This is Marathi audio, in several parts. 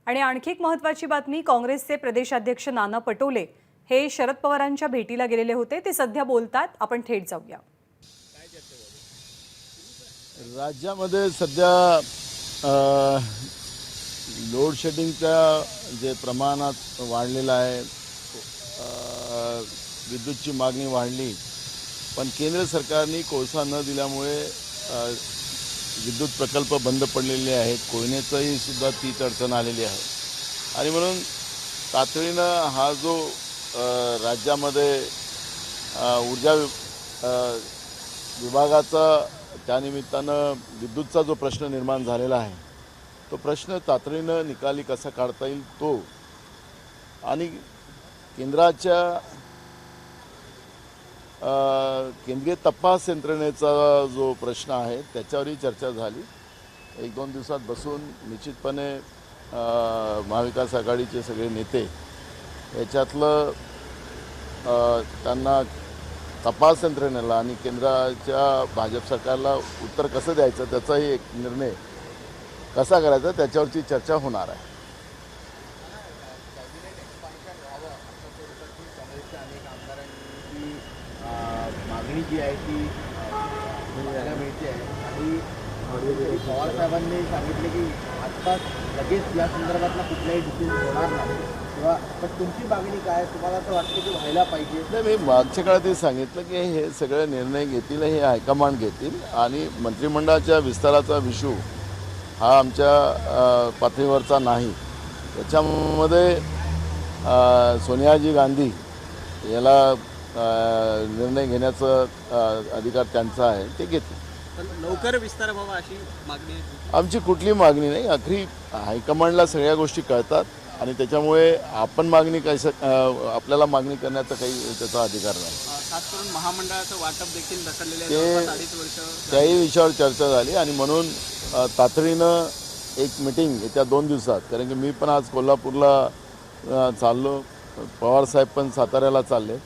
आणि आणखी एक महत्त्वाची बातमी, काँग्रेसचे प्रदेशाध्यक्ष नाना पटोले हे शरद पवारांच्या भेटीला गेलेले होते। ते सध्या बोलतात, आपण थेट जाऊया। राज्यामध्ये सध्या लोड शेडिंगच्या जे प्रमाणात वाढलेलं आहे, विद्युतची मागणी वाढली, पण केंद्र सरकारने कोळसा न दिल्यामुळे विद्युत प्रकल्प बंद पडलेले आहेत। कोयनेचंही सुद्धा तीच अडचण आलेली आहे आणि म्हणून तातडीनं हा जो राज्यामध्ये ऊर्जा विभागाचा त्यानिमित्तानं विद्युतचा जो प्रश्न निर्माण झालेला आहे, तो प्रश्न तातडीनं निकाली कसा काढता येईल तो, आणि केंद्राच्या केंद्रीय तपास यंत्रणेचा जो प्रश्न आहे त्याच्यावरही चर्चा झाली। एक दोन दिवसात बसून निश्चितपणे महाविकास आघाडीचे सगळे नेते याच्यातलं त्यांना तपास यंत्रणेला आणि केंद्राच्या भाजप सरकारला उत्तर कसं द्यायचं त्याचाही एक निर्णय कसा करायचा त्याच्यावरची चर्चा होणार आहे। मागणी जी आहे ती त्याला मिळते आहे आणि पवार साहेबांनी सांगितले की आत्ताच लगेच या संदर्भातला कुठलाही डिसिजन होणार नाही किंवा पण तुमची मागणी काय, तुम्हाला असं वाटतं की व्हायला पाहिजे? नाही, मी मागच्या काळात सांगितलं की हे सगळे निर्णय घेतील हे हायकमांड घेतील आणि मंत्रिमंडळाच्या विस्ताराचा विषय हा आमच्या पातळीवरचा नाही। त्याच्यामध्ये सोनियाजी गांधी याला निर्णय घेण्याचा अधिकार त्यांचा आहे, ते घेतील। पण लवकर विस्तार व्हावा अशी मागणी आहे? आमची कुठली मागणी नाही, आखरी हायकमांडला सगळ्या गोष्टी कळतात आणि त्याच्यामुळे आपण मागणी आपल्याला मागणी करण्याचा काही त्याचा अधिकार नाही। खास करून महामंडळाचं वाटप देखील ढकललेलं ते आहे, 2.5 वर्ष त्याही विषयावर चर्चा झाली आणि म्हणून तातडीनं एक मीटिंग येत्या 2 दिवसात, कारण की मी पण आज कोल्हापूरला चाललो, पवारसाहेब पण साताऱ्याला चालले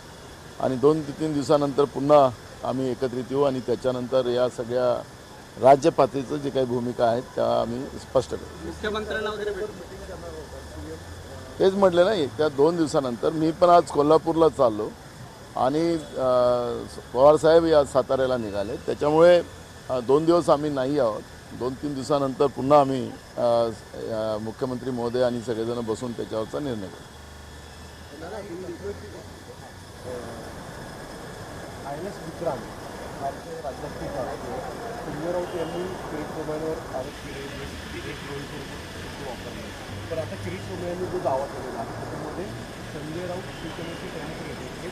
आणि 2 ते 3 दिवसानंतर पुन्हा आम्ही एकत्रित येऊ आणि त्याच्यानंतर या सगळ्या राज्य पातळीचं जे काही भूमिका आहेत त्या आम्ही स्पष्ट करू। मुख्यमंत्र्यांना वगैरे तेच म्हटलं ना, त्या 2 दिवसानंतर मी पण आज कोल्हापूरला चाललो आणि पवारसाहेब या साताऱ्याला निघाले, त्याच्यामुळे 2 दिवस आम्ही नाही आहोत। 2-3 दिवसानंतर पुन्हा आम्ही मुख्यमंत्री महोदय आणि सगळेजण बसून त्याच्यावरचा निर्णय करू। INS विक्रांत आमचे राज्याचे संजय राऊत यांनी किरीट सोमय्यांवर आरोप केले वापरले, तर आता किरीट सोमय्यांनी जो दावा केलेला आहे त्याच्यामध्ये संजय राऊत शिवसेनेचे प्रमुख नेते हे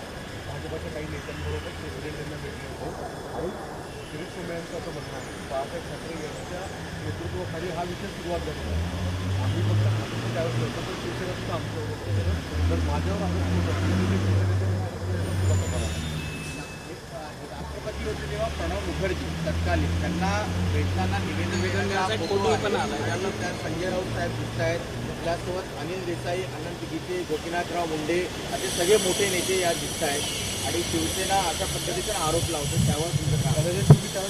भाजपाच्या काही नेत्यांबरोबर प्रेसिडेंट यांना भेटले होते आणि किरीट सोमय्यांचं असं म्हणणं आहे की बाळासाहेब ठाकरे यांच्या नेतृत्वाखाली हा विषय सुरुवात झाली आहे। आम्ही पण त्यावेळेस होतो तर शिवसेनेचं आमचं तर माझ्यावर राष्ट्रपती होते तेव्हा प्रणव मुखर्जी तत्कालीन त्यांना भेटताना निवेदन फोटो पण आला, त्यानंतर संजय राऊत साहेब दिसत आहेत, त्यासोबत अनिल देसाई, अनंत गीते, गोपीनाथराव मुंडे असे सगळे मोठे नेते या दिसत आहेत आणि शिवसेना अशा पद्धतीचा आरोप लावतो, त्यावर तुमचं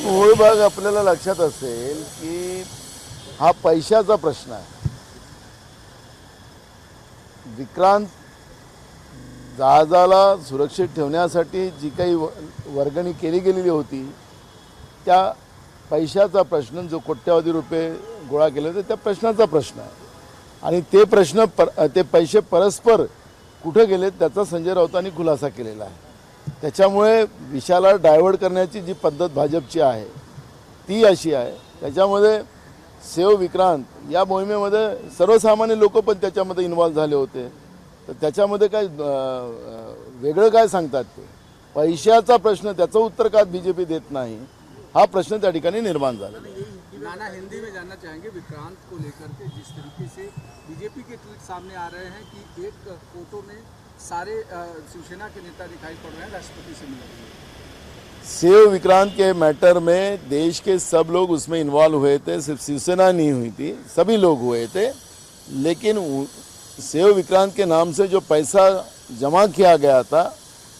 मूळ भाग आपल्याला लक्षात असेल की हा पैशाचा प्रश्न आहे। विक्रांत जहाजाला सुरक्षित ठेवण्यासाठी जी काही वर्गणी केली गेलेली होती त्या पैशाचा प्रश्न, जो कोट्यावधी रुपये गोळा केले होते त्या प्रश्नाचा प्रश्न आहे आणि ते पैसे परस्पर कुठे गेलेत त्याचा संजय राऊतांनी खुलासा केलेला आहे। त्याच्यामुळे विषयाला डायव्हर्ट करण्याची जी पद्धत भाजपची आहे ती अशी आहे। त्याच्यामध्ये सेव विक्रांत या मोहिमेमध्ये सर्वसामान्य लोक पण त्याच्यामध्ये इन्व्हॉल्व झाले होते, तर त्याच्यामध्ये काय वेगळं काय सांगतात ते पैशाचा प्रश्न, त्याचं उत्तर का बीजेपी देत नाही हा प्रश्न त्या ठिकाणी निर्माण झाला। नाना हिंदी में जानना चाहेंगे विक्रांत को लेकर के, जिस तरीके से बीजेपी के ट्वीट सामने आ रहे हैं कि एक फोटो में सारे शिवसेना के नेता दिखाई पड़ रहे हैं राष्ट्रपति से मिलने। सेव विक्रांत के मैटर में देश के सब लोग उसमें इन्वॉल्व हुए थे, सिर्फ शिवसेना नहीं हुई थी, सभी लोग हुए थे, लेकिन सेव विक्रांत के नाम से जो पैसा जमा किया गया था,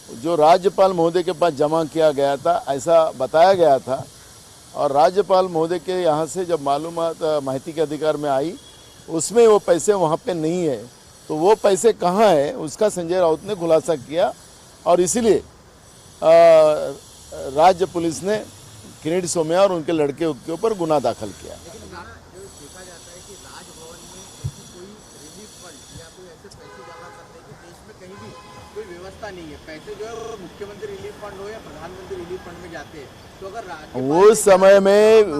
जो राज्यपाल महोदय के पास जमा किया गया था ऐसा बताया गया था और राज्यपाल महोदय के यहाँ से जब मालूमात माहिती के अधिकार में आई उसमें वो पैसे वहाँ पे नहीं है, तो वो पैसे कहाँ है उसका संजय राउत ने खुलासा किया और इसीलिए राज्य पुलिस ने किरीट सोमैया और उनके लड़के के ऊपर गुना दाखिल किया। लेकिन नाना, जो देखा जाता है कि राजभवन में ऐसी कोई रिलीफ फंड या कोई ऐसे पैसे जमा करने की देश में कहीं भी कोई व्यवस्था नहीं है। पैसे जो है मुख्यमंत्री रिलीफ फंड हो या प्रधानमंत्री रिलीफ फंड में जाते हैं, तो अगर उस समय में तो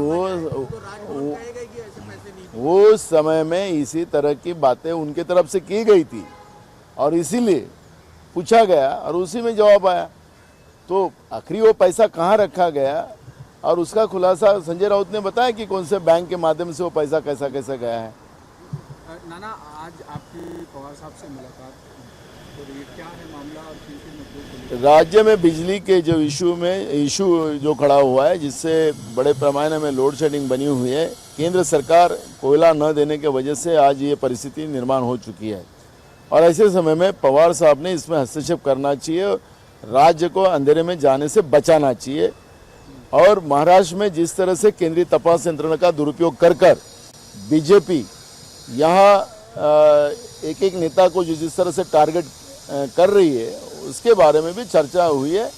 राजभवन कहेगा कि ऐसे पैसे नहीं। उस समय में इसी तरह की बातें उनके तरफ से की गई थी और इसीलिए पूछा गया और उसी में जवाब आया। तो आखिरी वो पैसा कहाँ रखा गया और उसका खुलासा संजय राउत ने बताया कि कौन से बैंक के माध्यम से वो पैसा कैसा कैसा गया है। नाना, आज आपकी पवार साहब से मुलाकात हो रही है, क्या है मामला और किन किन मुद्दों को लेकर? राज्य में बिजली के जो इशू जो खड़ा हुआ है, जिससे बड़े पैमाने में लोड शेडिंग बनी हुई है, केंद्र सरकार कोयला न देने के वजह से आज ये परिस्थिति निर्माण हो चुकी है और ऐसे समय में पवार साहब ने इसमें हस्तक्षेप करना चाहिए, राज्य को अंधेरे में जाने से बचाना चाहिए। और महाराष्ट्र में जिस तरह से केंद्रीय तपास यंत्रणा का दुरुपयोग कर बीजेपी यहाँ एक एक नेता को जिस तरह से टारगेट कर रही है, उसके बारे में भी चर्चा हुई है।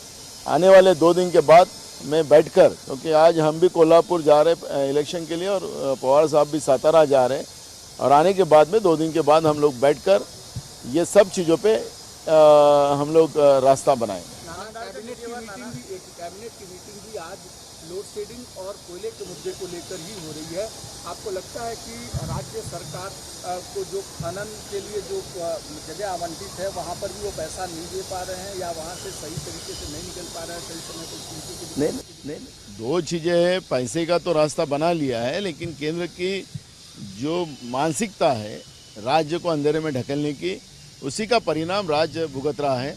आने वाले 2 दिन के बाद मैं बैठकर, क्योंकि आज हम भी कोल्हापुर जा रहे इलेक्शन के लिए और पवार साहब भी सातारा जा रहे हैं, और आने के बाद में 2 दिन के बाद हम लोग बैठकर ये सब चीज़ों पे हम लोग रास्ता बनाएंगे। कैबिनेट की मीटिंग भी आज लोड शेडिंग और कोयले के मुद्दे को लेकर ही हो रही है। आपको लगता है कि राज्य सरकार को जो खनन के लिए जो जगह आवंटित है वहाँ पर भी वो पैसा नहीं दे पा रहे हैं या वहाँ से सही तरीके से नहीं निकल पा रहा है, सही समय पर? नहीं, 2 चीज़ें हैं। पैसे का तो रास्ता बना लिया है, लेकिन केंद्र की जो मानसिकता है राज्य को अंधेरे में ढकेलने की, उसी का परिणाम राज्य भुगत रहा है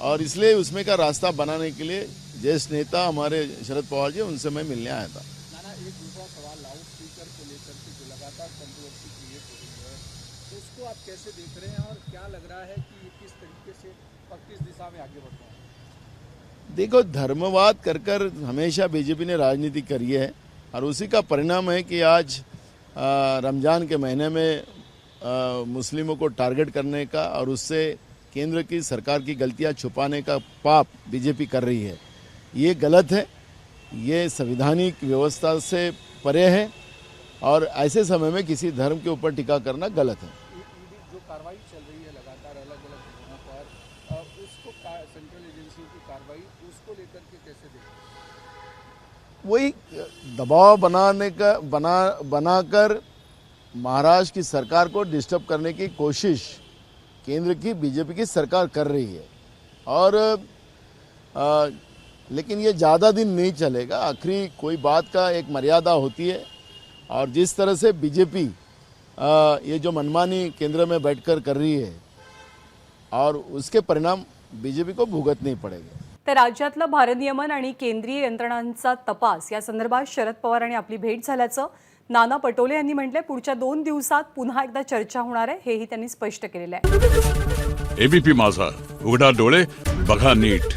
और इसलिए उसमें का रास्ता बनाने के लिए ज्येष्ठ नेता हमारे शरद पवार जी, उनसे मैं मिलने आया था। नाना, एक दूसरा सवाल लाउड स्पीकर को लेकर के जो लगातार कंट्रोवर्सी क्रिएट हो रही है, तो उसको आप कैसे देख रहे हैं और क्या लग रहा है कि ये किस तरीके से और किस दिशा में आगे बढ़ रहा है? देखो, धर्मवाद कर हमेशा बीजेपी ने राजनीति करी है और उसी का परिणाम है कि आज रमज़ान के महीने में मुस्लिमों को टारगेट करने का और उससे केंद्र की सरकार की गलतियां छुपाने का पाप बीजेपी कर रही है। ये गलत है, ये संवैधानिक व्यवस्था से परे है और ऐसे समय में किसी धर्म के ऊपर टीका करना गलत है। जो कार्रवाई चल रही है लगातार अलग अलग जगहों पर, उसको सेंट्रल एजेंसी की कार्रवाई, उसको लेकर के कैसे देखते? वही दबाव बनाकर महाराष्ट्र की सरकार को डिस्टर्ब करने की कोशिश केंद्र की बीजेपी की सरकार कर रही है और लेकिन ये ज़्यादा दिन नहीं चलेगा। आखिरी कोई बात का एक मर्यादा होती है और जिस तरह से बीजेपी ये जो मनमानी केंद्र में बैठकर कर रही है और उसके परिणाम बीजेपी को भुगतने पड़ेंगे। तर राज्यातलं भारनियमन आणि केंद्रीय यंत्रणांचा तपास या संदर्भात शरद पवार आणि आपली भेट झाल्याचं नाना पटोले यांनी म्हटलंय। पुढच्या 2 दिवसात पुन्हा एकदा चर्चा होणार आहे, हेही त्यांनी स्पष्ट केलेलं आहे। एबीपी माझा, उघडा डोळे बघा नीट।